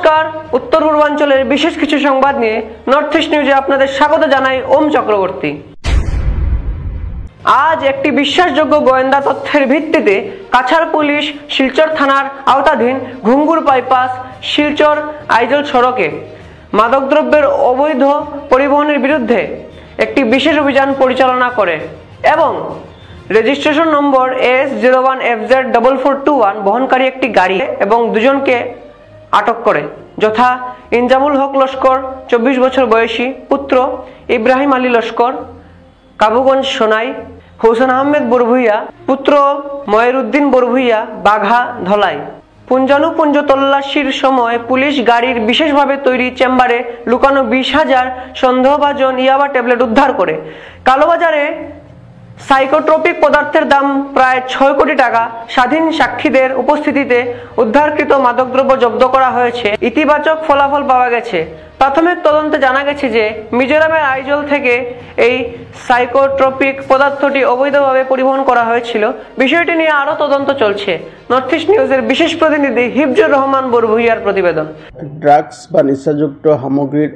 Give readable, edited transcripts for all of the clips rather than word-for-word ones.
নমস্কার, উত্তর পূর্বাঞ্চলের বিশেষ কিছু সংবাদ নিয়ে নর্থ ইস্ট নিউজে আপনাদের স্বাগত জানাই ওম চক্রবর্তী। আজ একটি বিশ্বাসযোগ্য গোয়েন্দা তথ্যের ভিত্তিতে কাছাড় পুলিশ শিলচর থানার আওতাধীন ঘুঙ্গুর বাইপাস শিলচর আইজল সড়কে মাদকদ্রব্যের অবৈধ পরিবহনের বিরুদ্ধে একটি বিশেষ অভিযান পরিচালনা করে এবং রেজিস্ট্রেশন নম্বর AS01FZ4421 বহনকারী একটি গাড়ি এবং দুজনকে আটক করে, যথা ইনজামুল হক লস্কর 24 বছর বয়সী, পুত্র ইব্রাহিম আলী লস্কর কাবুগঞ্জ সোনাই, হোসেন আহমেদ বরভুইয়া পুত্র ময়েরউদ্দিন বরভুইয়া বাঘা ধলাই। পুঞ্জানুপুঞ্জ তল্লাশির সময় পুলিশ গাড়ির বিশেষভাবে তৈরি চেম্বারে লুকানো 20,000 সন্দেহভাজন ইয়াবা ট্যাবলেট উদ্ধার করে। কালোবাজারে সাইকোট্রপিক পদার্থের দাম প্রায় 6 কোটি টাকা স্বাধীন সাক্ষীদের উপস্থিতিতে উদ্ধারকৃত মাদকদ্রব্য জব্দ করা হয়েছে। ইতিবাচক ফলাফল পাওয়া গেছে। প্রাথমিক তদন্তে জানা গেছে যে মিজোরামের আইজল থেকে এই সাইকোট্রপিক পদার্থটি অবৈধভাবে পরিবহন করা হয়েছিল। বিষয়টি নিয়ে আরও তদন্ত চলছে। নর্থ ইস্ট নিউজের বিশেষ প্রতিনিধি হিফজুর রহমান বরভুইয়ার প্রতিবেদন। ড্রাগস বা নিচাযুক্ত সামগ্ৰীৰ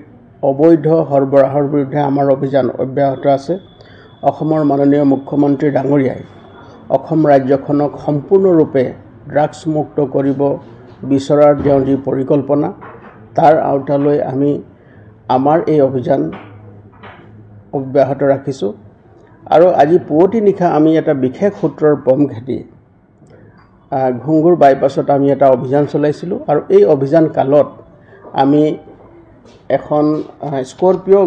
অবৈধ সৰবৰাহৰ বিৰুদ্ধে আমাৰ অভিযান অব্যাহত আছে। অসমৰ মাননীয় মুখ্যমন্ত্ৰী ডাঙৰীয়াই অসম ৰাজ্যখনক সম্পূৰ্ণৰূপে ড্ৰাগছ মুক্ত কৰিব বিচৰাৰ তেওঁৰ যি পৰিকল্পনা, তাৰ আওতালৈ আমি আমাৰ এই অভিযান অব্যাহত ৰাখিছোঁ। আৰু আজি পুৱতি নিশা আমি এটা বিশেষ সূত্ৰৰ পম ঘেটি ঘুঙ্গুৰ বাইপাছত আমি এটা অভিযান চলাইছিলোঁ। আৰু এই অভিযান কালত আমি এখন স্কৰপিঅ'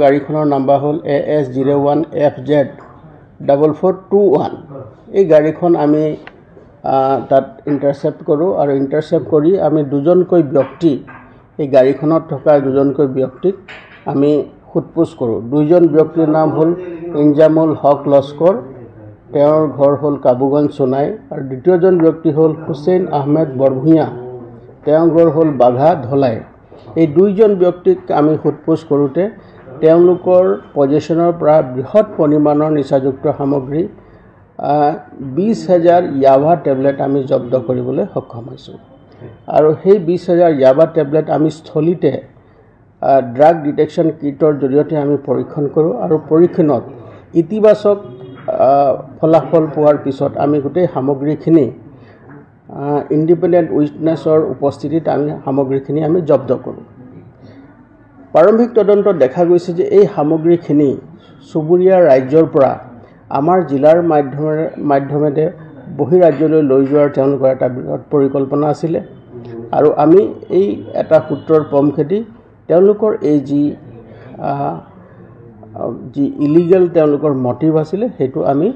গাড়ীখনৰ নাম্বাৰ হ'ল AS01FZ4421। এই গাড়ীখন আমি তাত ইণ্টাৰচেপ্ট কৰোঁ আৰু ইণ্টাৰচেপ্ট কৰি আমি দুজনকৈ ব্যক্তি, এই গাড়ীখনত থকা দুজনকৈ ব্যক্তিক আমি সোধপোছ কৰোঁ। দুইজন ব্যক্তিৰ নাম হ'ল ইনজামুল হক লস্কর, তেওঁৰ ঘৰ হ'ল কাবুগঞ্জ সোনাই, আৰু দ্বিতীয়জন ব্যক্তি হ'ল হোসেন আহমেদ বৰভুইয়া, তেওঁৰ ঘৰ হ'ল বাঘা ধলাই। এই দুইজন ব্যক্তিক আমি সোধপোছ কৰোঁতে তেওঁলোকৰ পজিশ্যনৰ পৰা বৃহৎ পৰিমাণৰ নিচাযুক্ত সামগ্ৰী 20,000 ইয়াবা টেবলেট আমি জব্দ কৰিবলৈ সক্ষম হৈছোঁ। আৰু সেই 20,000 ইয়াবা টেবলেট আমি স্থলীতে ড্ৰাগ ডিটেকশ্যন কিটৰ জৰিয়তে আমি পৰীক্ষণ কৰোঁ। আৰু পৰীক্ষণত ইতিবাচক ফলাফল পোৱাৰ পিছত আমি গোটেই সামগ্ৰীখিনি ইণ্ডিপেণ্ডেণ্ট উইটনেছৰ উপস্থিতিত আমি সামগ্ৰীখিনি আমি জব্দ কৰোঁ। প্ৰাৰম্ভিক তদন্তত দেখা গৈছে যে এই সামগ্ৰীখিনি চুবুৰীয়া ৰাজ্যৰ পৰা আমাৰ জিলাৰ মাধ্যমেৰে বহিৰাজ্যলৈ লৈ যোৱাৰ তেওঁলোকৰ এটা বৃহৎ পৰিকল্পনা আছিলে। আৰু আমি এই এটা সূত্ৰৰ পম খেদি তেওঁলোকৰ এই যি ইলিগেল তেওঁলোকৰ মটিভ আছিলে সেইটো আমি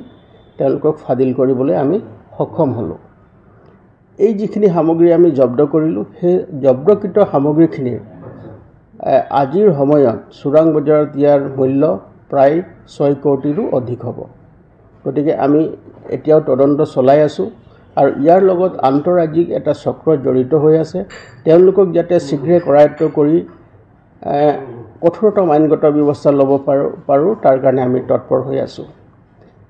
তেওঁলোকক ফাদিল কৰিবলৈ আমি সক্ষম হ'লোঁ। এই যিখিনি সামগ্ৰী আমি জব্দ কৰিলোঁ, সেই জব্দকৃত সামগ্ৰীখিনিৰ আজিৰ সময়ত চোৰাং বজাৰত ইয়াৰ মূল্য প্ৰায় 6 কোটিৰো অধিক হ'ব। গতিকে আমি এতিয়াও তদন্ত চলাই আছোঁ আৰু ইয়াৰ লগত আন্তঃৰাজ্যিক এটা চক্ৰ জড়িত হৈ আছে। তেওঁলোকক যাতে শীঘ্ৰে কৰায়ত্ব কৰি কঠোৰতম আইনগত ব্যৱস্থা ল'ব পাৰোঁ তাৰ কাৰণে আমি তৎপৰ হৈ আছোঁ।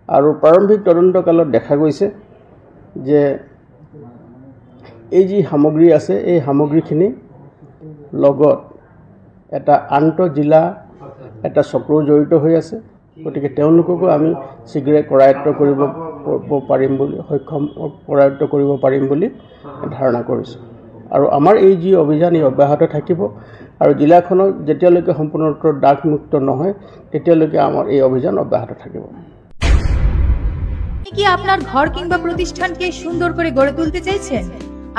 আৰু প্ৰাৰম্ভিক তদন্তকালত দেখা গৈছে যে এই যি সামগ্ৰী আছে এই সামগ্ৰীখিনি লগত এটা আন্তঃজিলা এটা চক্ৰও জড়িত হৈ আছে। গতিকে তেওঁলোককো আমি শীঘ্ৰে কৰায়ত্ব কৰিব পাৰিম বুলি ধাৰণা কৰিছোঁ। আৰু আমাৰ এই যি অভিযান এই অব্যাহত থাকিব আৰু জিলাখনক যেতিয়ালৈকে সম্পূৰ্ণৰূপে ড্ৰাগমুক্ত নহয় তেতিয়ালৈকে আমাৰ এই অভিযান অব্যাহত থাকিব। কি আপনার ঘর কিংবা প্রতিষ্ঠানকে সুন্দর করে গড়ে তুলতে চাইছেন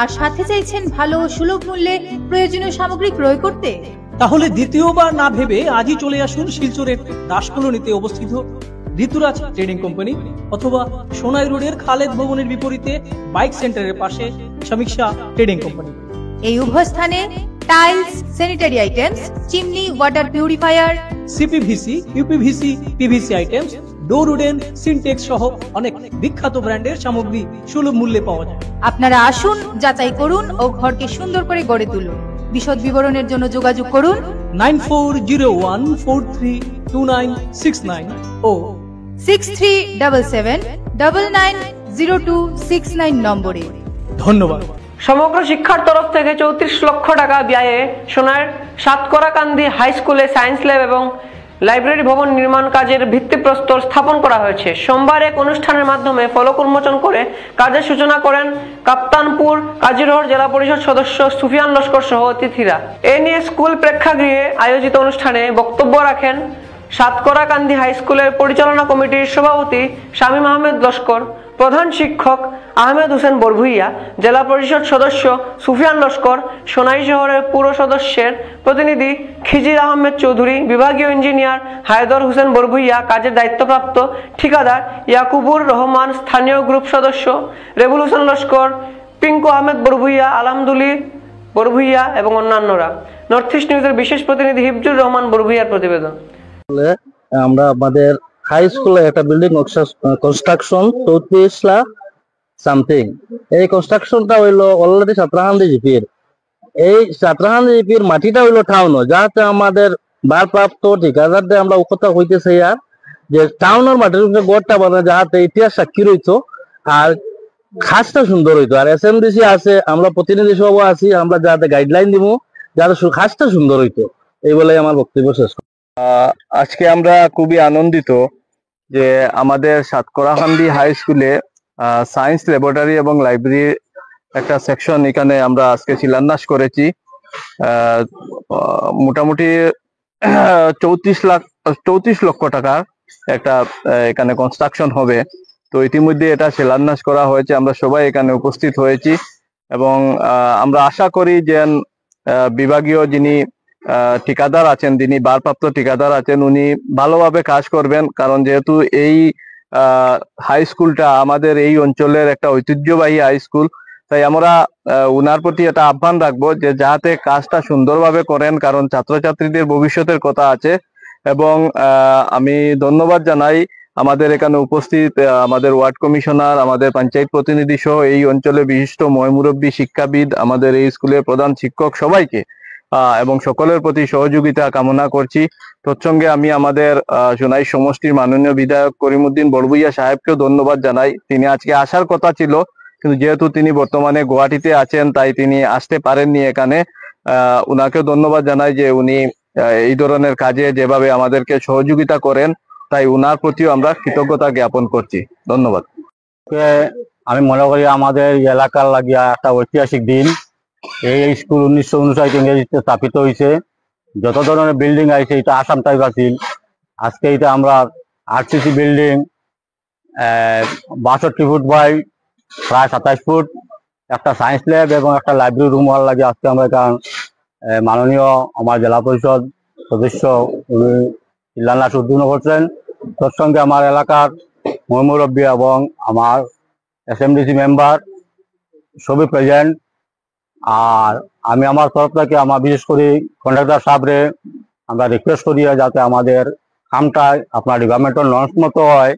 আর সাথে চাইছেন ভালো ও সুলভ মূল্যে প্রয়োজনীয় সামগ্রী ক্রয় করতে? তাহলে দ্বিতীয়বার না ভেবে আজই চলে আসুন শিলচরের দাসকলোনিতে অবস্থিত ঋতুরাজ ট্রেডিং কোম্পানি অথবা সোনাই রোডের খালেদ ভবনের বিপরীতে বাইক সেন্টারের পাশে সমীক্ষা ট্রেডিং কোম্পানি। এই উভয় স্থানে tiles, sanitary items, chimney, water purifier, CPVC, uPVC, PVC items, ডোর উডেন, সিনটেক্স সহ অনেক বিখ্যাত ব্র্যান্ডের সামগ্রী সুলভ মূল্যে পাওয়া যায়। আপনারা আসুন, যাচাই করুন ও ঘরকে সুন্দর করে গড়ে তুলুন। বিশদ বিবরণের জন্য যোগাযোগ করুন 9401432969 ও 6377990269 নম্বরে। ধন্যবাদ। সমগ্র শিক্ষার তরফ থেকে 34 লক্ষ টাকা ব্যয়ে সোনাইর সাতকরাকান্দি হাই স্কুলে সায়েন্স ল্যাব এবং লাইব্রেরি ভবন নির্মাণ কাজের ভিত্তিপ্রস্তর স্থাপন করা হয়েছে। সোমবার এক অনুষ্ঠানের মাধ্যমে ফলক উন্মোচন করে কাজের সূচনা করেন কাপ্তানপুর কাজিরহর জেলা পরিষদ সদস্য সুফিয়ান লস্কর সহ অতিথিরা। এ নিয়ে স্কুল প্রেক্ষাগৃহে আয়োজিত অনুষ্ঠানে বক্তব্য রাখেন সাতকরাকান্দি হাই স্কুলের পরিচালনা কমিটির সভাপতি শামীম আহমেদ লস্কর, প্রধান শিক্ষক আহমেদ হোসেন বরভুইয়া, জেলা পরিষদ সদস্য সুফিয়ান লস্কর, সোনাই শহরের পুর সদস্যের প্রতিনিধি খিজির আহমেদ চৌধুরী, বিভাগীয় ইঞ্জিনিয়ার হায়দর হোসেন বরভুইয়া, কাজের দায়িত্বপ্রাপ্ত ঠিকাদার ইয়াকুবুর রহমান, স্থানীয় গ্রুপ সদস্য রেবুল হোসেন লস্কর, পিঙ্কু আহমেদ বরভুইয়া, আলহামদুলি বরভুইয়া এবং অন্যান্যরা। নর্থ ইস্ট নিউজের বিশেষ প্রতিনিধি হিফজুর রহমান বরভুইয়ার প্রতিবেদন। আমরা আমাদের হাই স্কুলে একটা বিল্ডিং কনস্ট্রাকশন 34 লাখ সামথিং। এই কনস্ট্রাকশনটা হইলো অলরেডি সাতরাহান্দি জিপির। এই সাতরাহান্দি জিপির মাটিটা হইলো টাউনও, যাতে আমাদের ভারপ্রাপ্ত ঠিকাদারদের আমরা কথা হইতেছে আর যে টাউনের মাটির উপরে গড়টা বানায় যাতে ইতিহাস সাক্ষী রইতো আর খাসটা সুন্দর হইতো। আর এসএমডিসি আছে, আমরা প্রতিনিধি সভা আছি, আমরা যাতে গাইডলাইন দিব যাতে খাসটা সুন্দর হইতো। এই বলে আমার বক্তব্য শেষ। আজকে আমরা খুবই আনন্দিত যে আমাদের সাতকরাকান্দি হাই স্কুলে সায়েন্স ল্যাবরেটরি এবং লাইব্রেরি একটা সেকশন এখানে আমরা আজকে শিলান্যাস করেছি। মোটামুটি 34 লক্ষ টাকার একটা এখানে কনস্ট্রাকশন হবে। তো ইতিমধ্যে এটা শিলান্যাস করা হয়েছে, আমরা সবাই এখানে উপস্থিত হয়েছি এবং আমরা আশা করি যে বিভাগীয় যিনি ঠিকাদার আছেন, যিনি ভারপ্রাপ্ত ঠিকাদার আছেন, উনি ভালোভাবে কাজ করবেন। কারণ যেহেতু এই হাই স্কুলটা আমাদের এই অঞ্চলের একটা ঐতিহ্যবাহী হাই স্কুল, তাই আমরা উনার প্রতি একটা আহ্বান রাখবো যে যাতে কাজটা সুন্দরভাবে করেন, কারণ ছাত্রছাত্রীদের ভবিষ্যতের কথা আছে। এবং আমি ধন্যবাদ জানাই আমাদের এখানে উপস্থিত আমাদের ওয়ার্ড কমিশনার, আমাদের পঞ্চায়েত প্রতিনিধি সহ এই অঞ্চলে বিশিষ্ট ময়মুরব্বী, শিক্ষাবিদ, আমাদের এই স্কুলের প্রধান শিক্ষক সবাইকে এবং সকলের প্রতি সহযোগিতা কামনা করছি। তৎসঙ্গে আমি আমাদের সোনাই সমষ্টির মাননীয় বিধায়ক করিমউদ্দিন বড়ভুইয়া সাহেবকেও ধন্যবাদ জানাই। তিনি আজকে আসার কথা ছিল, কিন্তু যেহেতু তিনি বর্তমানে গুয়াহাটিতে আছেন তাই তিনি আসতে পারেননি এখানে। উনাকেও ধন্যবাদ জানাই যে উনি এই ধরনের কাজে যেভাবে আমাদেরকে সহযোগিতা করেন, তাই উনার প্রতিও আমরা কৃতজ্ঞতা জ্ঞাপন করছি। ধন্যবাদ। আমি মনে করি আমাদের এলাকার লাগিয়া একটা ঐতিহাসিক দিন। এই স্কুল 1959 ইংরেজিতে স্থাপিত হয়েছে। যত ধরনের বিল্ডিং আছে এটা আসাম টাইপ আছিল। আজকে এটা আমরা আরসিসি বিল্ডিং 62 ফুট বাই প্রায় 27 ফুট, একটা সায়েন্স ল্যাব এবং একটা লাইব্রেরি রুম হওয়ার লাগে আজকে আমরা এখানে মাননীয় আমার জেলা পরিষদ সদস্য উনি শিলান্যাস উদ্বোধন করছেন। তোর সঙ্গে আমার এলাকার ময়মুরব্বী এবং আমার এসএমডিসি মেম্বার সবই প্রেজেন্ট। আর আমি আমার তরফ থেকে আমার বিশেষ করে কন্ট্রাক্টর সাহেবরে আমরা রিকোয়েস্ট করি যাতে আমাদের কামটা আপনার ডিপার্টমেন্টের নর্মস মতো হয়।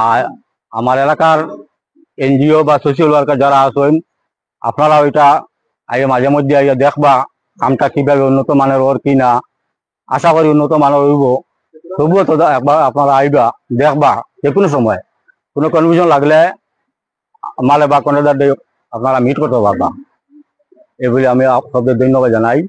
আর আমার এলাকার এনজিও বা সোশ্যাল ওয়ার্কার যারা আছেন আপনারা ওইটা আগে মাঝে মধ্যে আগে দেখবা কামটা কিভাবে উন্নত মানের ওর কি না। আশা করি উন্নত মানের হইব, তবুও তো একবার আপনারা আইবা দেখবা, যে কোনো সময় কোনো কনফিউশন লাগলে মালে বা কন্ট্রাক্টর আপনারা মিট করতে পারবা। এগুলি আমি আপনাদের ধন্যবাদ জানাই।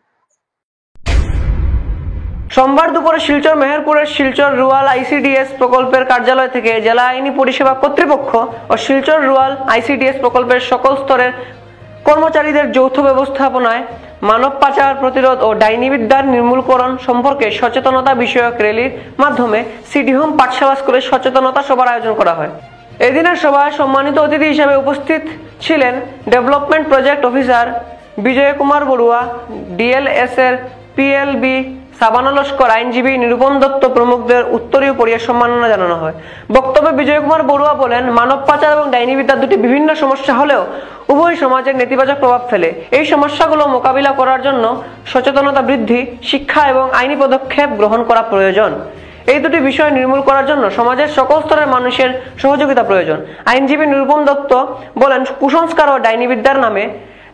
সোমবার দুপুরে শিলচর মেহেরপুরের শিলচর রুরাল আইসিডিএস প্রকল্পের কার্যালয় থেকে জেলা আইনি পরিষেবা কর্তৃপক্ষ ও শিলচর রুরাল আইসিডিএস প্রকল্পের সকল স্তরের কর্মচারীদের যৌথ ব্যবস্থাপনায় মানব পাচার প্রতিরোধ ও ডাইনিবিদ্যার নির্মূলকরণ সম্পর্কে সচেতনতা বিষয়ক র্যালির মাধ্যমে সিডি হোম পাঠশালা স্কুলে সচেতনতা সভার আয়োজন করা হয়। এদিনের সভায় সম্মানিত অতিথি হিসেবে উপস্থিত ছিলেন ডেভেলপমেন্ট প্রজেক্ট অফিসার বিজয় কুমার বড়ুয়া, ডিএলএস এর পিএলবি সাবানা লস্কর, আইনজীবী নিরূপম দত্ত প্রমুখদের উত্তরীয় পরিয়ে সম্মাননা জানানো হয়। বক্তব্যে বিজয় কুমার বড়ুয়া বলেন, মানব পাচার এবং ডাইনিবিদ্যা দুটি বিভিন্ন সমস্যা হলেও উভয় সমাজের নেতিবাচক প্রভাব ফেলে। এই সমস্যাগুলো মোকাবিলা করার জন্য সচেতনতা বৃদ্ধি, শিক্ষা এবং আইনি পদক্ষেপ গ্রহণ করা প্রয়োজন। এই দুটি বিষয় নির্মূল করার জন্য সমাজের সকল স্তরের মানুষের সহযোগিতা প্রয়োজন। আইনজীবী নিরূপম দত্ত বলেন, কুসংস্কার ও ডাইনিবিদ্যার নামে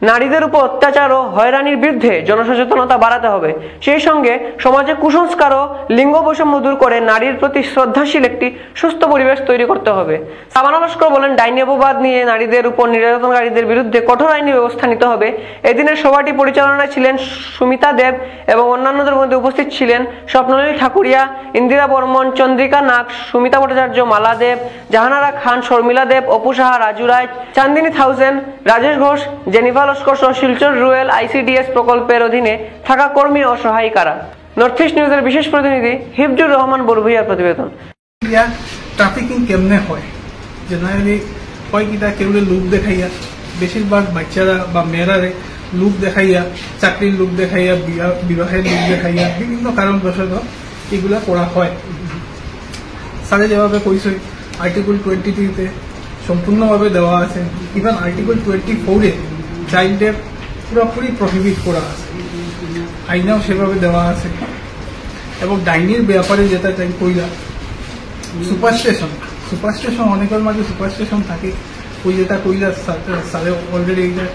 নারীদের উপর অত্যাচার ও হয়রানির বিরুদ্ধে জনসচেতনতা বাড়াতে হবে। সেই সঙ্গে সমাজে কুসংস্কার ও লিঙ্গ বৈষম্য দূর করে নারীর প্রতি শ্রদ্ধাশীল একটি সুস্থ পরিবেশ তৈরি করতে হবে। সাবানা লস্কর বলেন, ডাইনি অপবাদ নিয়ে নারীদের উপর নির্যাতনকারীদের বিরুদ্ধে কঠোর আইনি ব্যবস্থা নিতে হবে। এদিনের সভাটি পরিচালনায় ছিলেন সুমিতা দেব এবং অন্যান্যদের মধ্যে উপস্থিত ছিলেন স্বপ্নলীল ঠাকুরিয়া, ইন্দিরা বর্মন, চন্দ্রিকা নাগ, সুমিতা ভট্টাচার্য, মালা দেব, জাহানারা খান, শর্মিলা দেব, অপু সাহা, রাজু রায়, চান্দিনী থাউজেন্ড, রাজেশ ঘোষ, জেনিফা লস্কর সহ শিলচর রুয়েল আইসিডিএস প্রকল্পের অধীনে থাকা কর্মী ও সহায়িকারা। নর্থ ইস্ট নিউজের বিশেষ প্রতিনিধি হিফজুর রহমান বড়ভূইয়ার প্রতিবেদন। ট্রাফিকিং কেমনে হয়, জেনারেলি হয় কিনা কেউরে লোক দেখাইয়া, বেশিরভাগ বাচ্চারা বা মেয়েরারে লোক দেখাইয়া, চাকরির লোক দেখাইয়া, বিবাহের লোক দেখাইয়া, বিভিন্ন কারণবশত এগুলা করা হয়। স্যারে যেভাবে কইছে আর্টিকেল 23-তে সম্পূর্ণভাবে দেওয়া আছে, ইভেন আর্টিকেল 24-এ চাইল্ডের পুরোপুরি প্রহিবিট করা আছে, আইনেও সেভাবে দেওয়া আছে। এবং ডাইনির ব্যাপারে যেটা চাই কইলা, সুপারস্টেশন অনেকের মাঝে সুপারস্টেশন থাকে, ওই যেটা কইলা স্যারে অলরেডি এইটা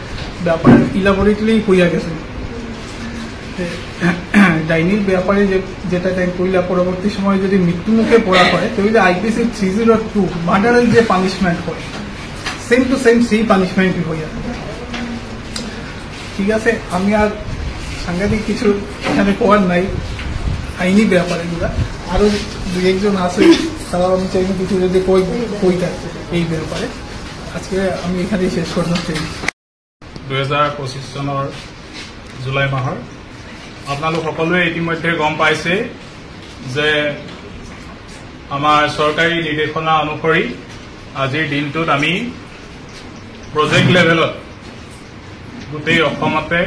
ব্যাপারে ইলাবোরেটলি কইয়া গেছে। ডাইনির ব্যাপারে যেটা চাই কইলা, পরবর্তী সময়ে যদি মৃত্যুমুখে পড়া হয় তাহলে IPC 302 মার্ডারের যে পানিশমেন্ট হয়, সেম টু সেম সেই পানিশমেন্টই হইয়া। ঠিক আছে, আমি আর সাংঘাতিক কিছু এখানে করার নাই আইনি ব্যাপারে গুলা, আরো দুই একজন আছে তারা আমি চাই কিছু যদি কইটা এই ব্যাপারে। আজকে আমি এখানে শেষ করতে চাই। 2025 চনৰ জুলাই মাহৰ আপোনালোক সকলোৱে ইতিমধ্যে গম পাইছে যে আমাৰ চৰকাৰী নিৰ্দেশনা অনুসৰি আজিৰ দিনটোত আমি প্ৰজেক্ট লেভেলত গোটেই অসমতে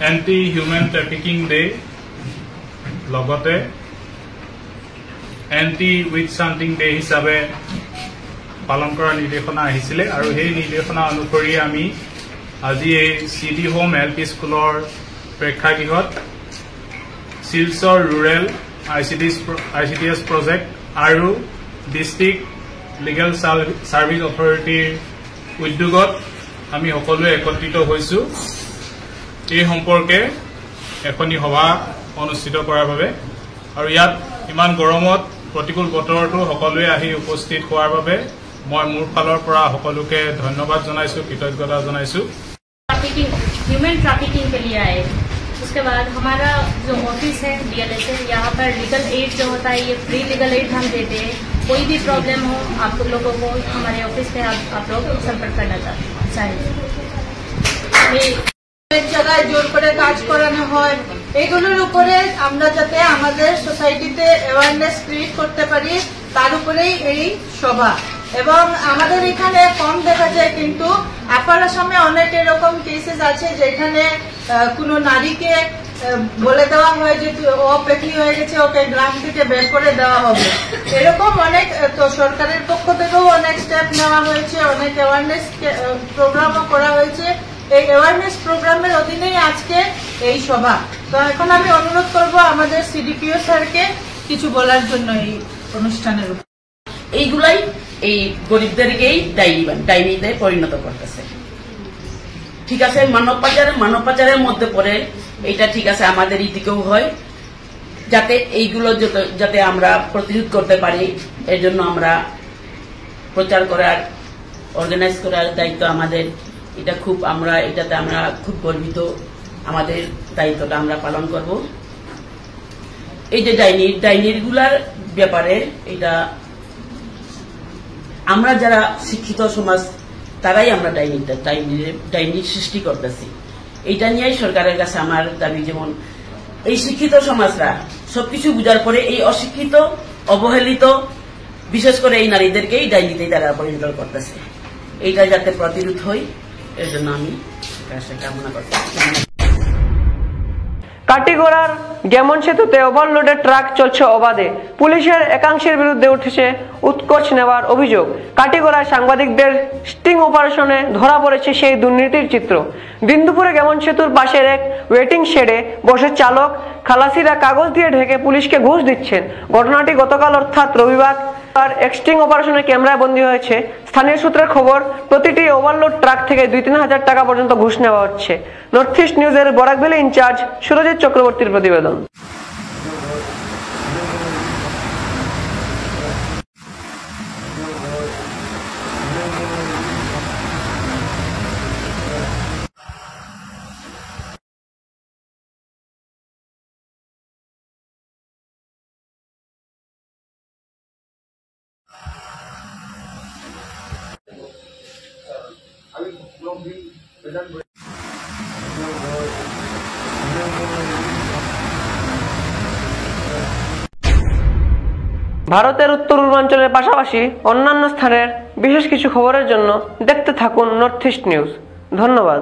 এন্টি হিউমেন ট্ৰেফিকিং ডে, লগতে এন্টি উইচ হান্টিং ডে হিচাপে পালন কৰাৰ নিৰ্দেশনা আহিছিলে। আৰু সেই নিৰ্দেশনা অনুসৰি আমি আজি এই CD হোম LP স্কুলৰ প্ৰেক্ষাগৃহত শিলচৰ ৰুৰেল ICDS প্ৰজেক্ট আৰু ডিষ্ট্ৰিক্ট লিগেল ছাৰ্ভিচ অথৰিটিৰ উদ্যোগত আমি সকলোৱে একত্ৰিত হৈছো এই সম্পৰ্কে এখনি সভা অনুষ্ঠিত কৰাৰ বাবে। আৰু ইয়াত ইমান গৰমত প্ৰতিকূল বতৰতো সকলোৱে আহি উপস্থিত হোৱাৰ বাবে মই মোৰ ফালৰ পৰা সকলোকে ধন্যবাদ জনাইছো, কৃতজ্ঞতা জনাইছো। ह्यूमन ट्रैफिकिंग के लिए आए। उसके बाद हमारा जो ऑफिस है DLS है, यहाँ पर लीगल एड जो होता है ये फ्री लीगल एड हम देते हैं। कोई भी प्रॉब्लम हो आप लोगों को हमारे ऑफिस पे आप लोग संपर्क करना चाहिए। এক জায়গায় জোর করে কাজ করানো হয়, এগুলোর উপরে আমরা যাতে আমাদের সোসাইটিতে অ্যাওয়ারনেস ক্রিয়েট করতে পারি তার উপরেই এই সভা। এবং আমাদের এখানে কম দেখা যায়, কিন্তু আপার আসামে অনেক এরকম কেসেস আছে যেখানে কোনো নারীকে বলে দেওয়া হয় যে ও পেটলি হয়ে গেছে, ওকে গ্রাম থেকে বের করে দেওয়া হবে। এরকম অনেক, তো সরকারের পক্ষ থেকেও অনেক স্টেপ নেওয়া হয়েছে, অনেক অ্যাওয়ারনেস প্রোগ্রামও করা হয়েছে। এই অ্যাওয়ারনেস প্রোগ্রামের অধীনেই আজকে এই সভা। তো এখন আমি অনুরোধ করব আমাদের CDPO স্যারকে কিছু বলার জন্য এই অনুষ্ঠানের উপর। এইগুলাই এই গরিবদেরকেই ডাইনিতে পরিণত করতেছে। ঠিক আছে, মানব পাচারের মধ্যে পড়ে, এটা ঠিক আছে, আমাদের দিকেও হয়, যাতে এইগুলো যাতে আমরা প্রতিরোধ করতে পারি এর জন্য আমরা প্রচার করার, অর্গানাইজ করার দায়িত্ব আমাদের। এটা এটাতে আমরা খুব গর্বিত, আমাদের দায়িত্বটা আমরা পালন করব। এই যে ডাইনির গুলার ব্যাপারে, এটা আমরা যারা শিক্ষিত সমাজ তারাই আমরা ডাইনির সৃষ্টি করতেছি। এইটা নিয়েই সরকারের কাছে আমার দাবি, যেমন এই শিক্ষিত সমাজরা সবকিছু বুঝার পরে এই অশিক্ষিত, অবহেলিত, বিশেষ করে এই নারীদেরকেই ডাইনিতেই তারা পরিণত করতেছে। এইটা যাতে প্রতিরোধ হয় এর জন্য আমি কামনা করতেছি। কাটিগড়ার গেমন সেতুতে ওভারলোডেড ট্রাক চলছে অবাধে। পুলিশের একাংশের বিরুদ্ধে উঠেছে উৎকোচ নেওয়ার অভিযোগ। কাটিগড়ায় সাংবাদিকদের স্টিং অপারেশনে ধরা পড়েছে সেই দুর্নীতির চিত্র। দিন দুপুরে গেমন সেতুর পাশের এক ওয়েটিং শেডে বসে চালক খালাসিরা কাগজ দিয়ে ঢেকে পুলিশকে ঘুষ দিচ্ছেন। ঘটনাটি গতকাল অর্থাৎ রবিবার আর এক্সটিং অপারেশনের ক্যামেরায় বন্দী হয়েছে। স্থানীয় সূত্রের খবর, প্রতিটি ওভারলোড ট্রাক থেকে 2-3 হাজার টাকা পর্যন্ত ঘুষ নেওয়া হচ্ছে। নর্থ ইস্ট নিউজের বরাক ভ্যালি ইনচার্জ সুরজিৎ চক্রবর্তীর প্রতিবেদন। ভারতের উত্তর পূর্বাঞ্চলের পাশাপাশি অন্যান্য স্থানের বিশেষ কিছু খবরের জন্য দেখতে থাকুন নর্থ ইস্ট নিউজ। ধন্যবাদ।